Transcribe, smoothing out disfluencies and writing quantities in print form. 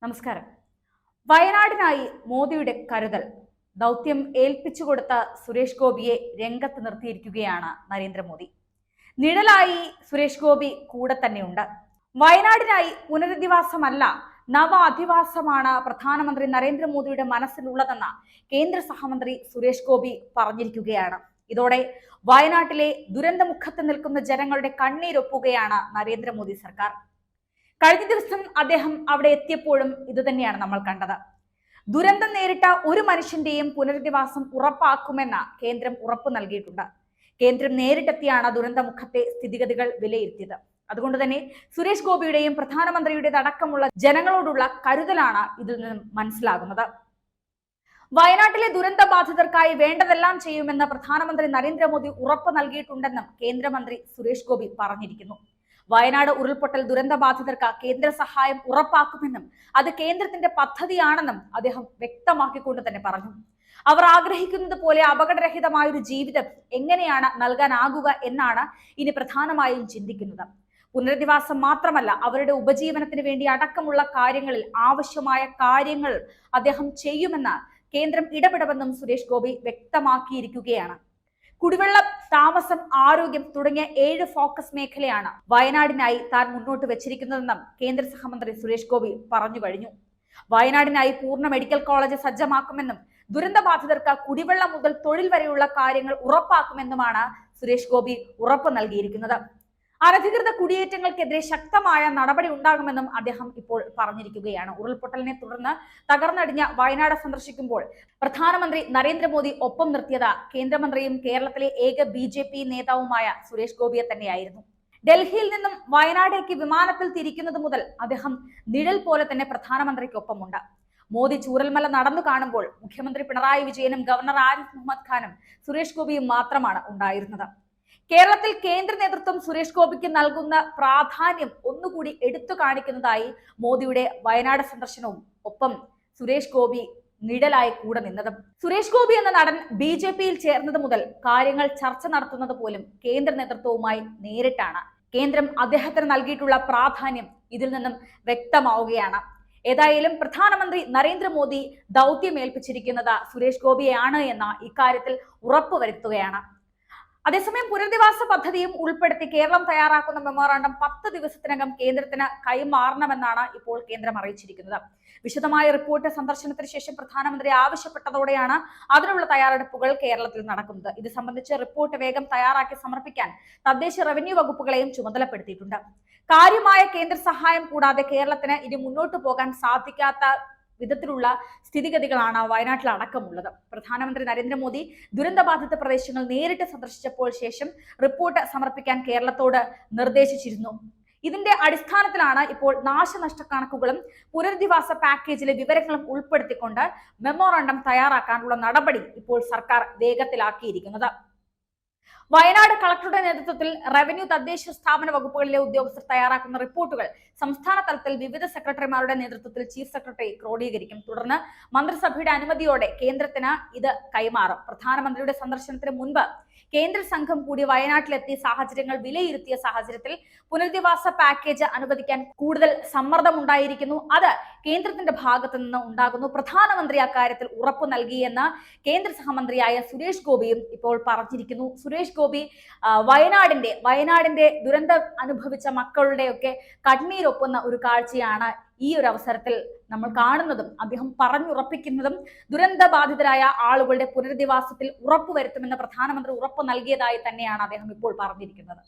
നമസ്കാരം. വയനാടിനായി മോദിയുടെ കരുതൽ ദൗത്യം ഏൽപ്പിച്ചുകൊടുത്ത സുരേഷ് ഗോപിയെ രംഗത്ത് നിർത്തിയിരിക്കുകയാണ് നരേന്ദ്രമോദി. നിഴലായി സുരേഷ് ഗോപി കൂടെ തന്നെയുണ്ട്. വയനാടിനായി പുനരധിവാസമല്ല, നവ അധിവാസമാണ് പ്രധാനമന്ത്രി നരേന്ദ്രമോദിയുടെ മനസ്സിലുള്ളതെന്ന് കേന്ദ്ര സഹമന്ത്രി സുരേഷ് ഗോപി പറഞ്ഞിരിക്കുകയാണ്. ഇതോടെ വയനാട്ടിലെ ദുരന്തമുഖത്ത് നിൽക്കുന്ന ജനങ്ങളുടെ കണ്ണീരൊപ്പുകയാണ് നരേന്ദ്രമോദി സർക്കാർ. കഴിഞ്ഞ ദിവസം അദ്ദേഹം അവിടെ എത്തിയപ്പോഴും ഇതുതന്നെയാണ് നമ്മൾ കണ്ടത്. ദുരന്തം നേരിട്ട ഒരു മനുഷ്യന്റെയും പുനരധിവാസം ഉറപ്പാക്കുമെന്ന് കേന്ദ്രം ഉറപ്പു നൽകിയിട്ടുണ്ട്. കേന്ദ്രം നേരിട്ടെത്തിയാണ് ദുരന്തമുഖത്തെ സ്ഥിതിഗതികൾ വിലയിരുത്തിയത്. അതുകൊണ്ട് തന്നെ സുരേഷ് ഗോപിയുടെയും പ്രധാനമന്ത്രിയുടേത് അടക്കമുള്ള ജനങ്ങളോടുള്ള കരുതലാണ് ഇതിൽ നിന്നും മനസ്സിലാകുന്നത്. വയനാട്ടിലെ ദുരന്ത ബാധിതർക്കായി വേണ്ടതെല്ലാം ചെയ്യുമെന്ന് പ്രധാനമന്ത്രി നരേന്ദ്രമോദി ഉറപ്പ് നൽകിയിട്ടുണ്ടെന്നും കേന്ദ്രമന്ത്രി സുരേഷ് ഗോപി പറഞ്ഞിരിക്കുന്നു. വയനാട് ഉരുൾപൊട്ടൽ ദുരന്ത ബാധിതർക്ക് കേന്ദ്ര സഹായം ഉറപ്പാക്കുമെന്നും അത് കേന്ദ്രത്തിന്റെ പദ്ധതിയാണെന്നും അദ്ദേഹം വ്യക്തമാക്കിക്കൊണ്ട് തന്നെ പറഞ്ഞു. അവർ ആഗ്രഹിക്കുന്നത് പോലെ അപകടരഹിതമായ ഒരു ജീവിതം എങ്ങനെയാണ് നൽകാനാകുക എന്നാണ് ഇനി പ്രധാനമായും ചിന്തിക്കുന്നത്. പുനരധിവാസം മാത്രമല്ല, അവരുടെ ഉപജീവനത്തിന് വേണ്ടി അടക്കമുള്ള കാര്യങ്ങളിൽ ആവശ്യമായ കാര്യങ്ങൾ അദ്ദേഹം ചെയ്യുമെന്ന് കേന്ദ്രം ഇടപെടുമെന്നും സുരേഷ് ഗോപി വ്യക്തമാക്കിയിരിക്കുകയാണ്. കുടിവെള്ളം, താമസം, ആരോഗ്യം തുടങ്ങിയ 7 ഫോക്കസ് മേഖലയാണ് വയനാടിനായി താൻ മുന്നോട്ട് വെച്ചിരിക്കുന്നതെന്നും കേന്ദ്ര സഹമന്ത്രി സുരേഷ് ഗോപി പറഞ്ഞു കഴിഞ്ഞു. വയനാടിനായി പൂർണ്ണ മെഡിക്കൽ കോളേജ് സജ്ജമാക്കുമെന്നും ദുരന്തബാധിതർക്ക് കുടിവെള്ളം മുതൽ തൊഴിൽ വരെയുള്ള കാര്യങ്ങൾ ഉറപ്പാക്കുമെന്നുമാണ് സുരേഷ് ഗോപി ഉറപ്പ് നൽകിയിരിക്കുന്നത്. അനധികൃത കുടിയേറ്റങ്ങൾക്കെതിരെ ശക്തമായ നടപടി ഉണ്ടാകുമെന്നും അദ്ദേഹം ഇപ്പോൾ പറഞ്ഞിരിക്കുകയാണ്. ഉരുൾപൊട്ടലിനെ തുടർന്ന് തകർന്നടിഞ്ഞ വയനാട് സന്ദർശിക്കുമ്പോൾ പ്രധാനമന്ത്രി നരേന്ദ്രമോദി ഒപ്പം നിർത്തിയത് കേന്ദ്രമന്ത്രിയും കേരളത്തിലെ ഏക BJP നേതാവുമായ സുരേഷ് ഗോപിയെ തന്നെയായിരുന്നു. ഡൽഹിയിൽ നിന്നും വയനാടേക്ക് വിമാനത്തിൽ തിരിക്കുന്നത് മുതൽ അദ്ദേഹം നിഴൽ പോലെ തന്നെ പ്രധാനമന്ത്രിക്കൊപ്പമുണ്ട്. മോദി ചൂരൽമല നടന്നു കാണുമ്പോൾ മുഖ്യമന്ത്രി പിണറായി വിജയനും ഗവർണർ ആരിഫ് മുഹമ്മദ് ഖാനും സുരേഷ് ഗോപിയും മാത്രമാണ് ഉണ്ടായിരുന്നത്. കേരളത്തിൽ കേന്ദ്ര നേതൃത്വം സുരേഷ് ഗോപിക്ക് നൽകുന്ന പ്രാധാന്യം ഒന്നുകൂടി എടുത്തു കാണിക്കുന്നതായി മോദിയുടെ വയനാട് സന്ദർശനവും ഒപ്പം സുരേഷ് ഗോപി നിഴലായി കൂടെ നിന്നതും. സുരേഷ് ഗോപി എന്ന നടൻ BJPയിൽ ചേർന്നത് മുതൽ കാര്യങ്ങൾ ചർച്ച നടത്തുന്നത് പോലും കേന്ദ്ര നേതൃത്വവുമായി നേരിട്ടാണ്. കേന്ദ്രം അദ്ദേഹത്തിന് നൽകിയിട്ടുള്ള പ്രാധാന്യം ഇതിൽ നിന്നും വ്യക്തമാവുകയാണ്. ഏതായാലും പ്രധാനമന്ത്രി നരേന്ദ്രമോദി ദൗത്യം ഏൽപ്പിച്ചിരിക്കുന്നത് സുരേഷ് ഗോപിയെയാണ് എന്ന ഇക്കാര്യത്തിൽ ഉറപ്പുവരുത്തുകയാണ്. അതേസമയം പുനരധിവാസ പദ്ധതിയും ഉൾപ്പെടുത്തി കേരളം തയ്യാറാക്കുന്ന മെമ്മോറാണ്ടം 10 ദിവസത്തിനകം കേന്ദ്രത്തിന് കൈമാറണമെന്നാണ് ഇപ്പോൾ കേന്ദ്രം അറിയിച്ചിരിക്കുന്നത്. വിശദമായ റിപ്പോർട്ട് സന്ദർശനത്തിന് ശേഷം പ്രധാനമന്ത്രി ആവശ്യപ്പെട്ടതോടെയാണ് അതിനുള്ള തയ്യാറെടുപ്പുകൾ കേരളത്തിൽ നടക്കുന്നത്. ഇത് സംബന്ധിച്ച് റിപ്പോർട്ട് വേഗം തയ്യാറാക്കി സമർപ്പിക്കാൻ തദ്ദേശ റവന്യൂ വകുപ്പുകളെയും ചുമതലപ്പെടുത്തിയിട്ടുണ്ട്. കാര്യമായ കേന്ദ്ര സഹായം കൂടാതെ കേരളത്തിന് ഇനി മുന്നോട്ട് പോകാൻ സാധിക്കാത്ത വിധത്തിലുള്ള സ്ഥിതിഗതികളാണ് വയനാട്ടിൽ അടക്കമുള്ളത്. പ്രധാനമന്ത്രി നരേന്ദ്രമോദി ദുരന്തബാധിത പ്രദേശങ്ങൾ നേരിട്ട് സന്ദർശിച്ചപ്പോൾ ശേഷം റിപ്പോർട്ട് സമർപ്പിക്കാൻ കേരളത്തോട് നിർദ്ദേശിച്ചിരുന്നു. ഇതിന്റെ അടിസ്ഥാനത്തിലാണ് ഇപ്പോൾ നാശനഷ്ട കണക്കുകളും പുനരധിവാസ പാക്കേജിലെ വിവരങ്ങളും ഉൾപ്പെടുത്തിക്കൊണ്ട് മെമ്മോറാണ്ടം തയ്യാറാക്കാനുള്ള നടപടി ഇപ്പോൾ സർക്കാർ വേഗത്തിലാക്കിയിരിക്കുന്നത്. വയനാട് കളക്ടറുടെ നേതൃത്വത്തിൽ റവന്യൂ, തദ്ദേശ സ്ഥാപന വകുപ്പുകളിലെ ഉദ്യോഗസ്ഥർ തയ്യാറാക്കുന്ന റിപ്പോർട്ടുകൾ സംസ്ഥാന തലത്തിൽ വിവിധ സെക്രട്ടറിമാരുടെ നേതൃത്വത്തിൽ ചീഫ് സെക്രട്ടറി ക്രോഡീകരിക്കും. തുടർന്ന് മന്ത്രിസഭയുടെ അനുമതിയോടെ കേന്ദ്രത്തിന് ഇത് കൈമാറും. പ്രധാനമന്ത്രിയുടെ സന്ദർശനത്തിന് മുൻപ് കേന്ദ്ര സംഘം കൂടി വയനാട്ടിലെത്തി സാഹചര്യങ്ങൾ വിലയിരുത്തിയ സാഹചര്യത്തിൽ പുനരധിവാസ പാക്കേജ് അനുവദിക്കാൻ കൂടുതൽ സമ്മർദ്ദമുണ്ടായിരിക്കുന്നു. അത് കേന്ദ്രത്തിന്റെ ഭാഗത്തു നിന്ന് ഉണ്ടാകുന്നു. പ്രധാനമന്ത്രി അക്കാര്യത്തിൽ ഉറപ്പു നൽകിയെന്ന് കേന്ദ്ര സഹമന്ത്രിയായ സുരേഷ് ഗോപിയും ഇപ്പോൾ പറഞ്ഞിരിക്കുന്നു. സുരേഷ് ഗോപി വയനാടിന്റെ ദുരന്തം അനുഭവിച്ച മക്കളുടെയൊക്കെ കണ്ണീരൊപ്പുന്ന ഒരു കാഴ്ചയാണ് ഈ ഒരു അവസരത്തിൽ നമ്മൾ കാണുന്നതും അദ്ദേഹം പറഞ്ഞുറപ്പിക്കുന്നതും. ദുരന്തബാധിതരായ ആളുകളുടെ പുനരധിവാസത്തിൽ ഉറപ്പുവരുത്തുമെന്ന് പ്രധാനമന്ത്രി ഉറപ്പ് നൽകിയതായി തന്നെയാണ് അദ്ദേഹം ഇപ്പോൾ പറഞ്ഞിരിക്കുന്നത്.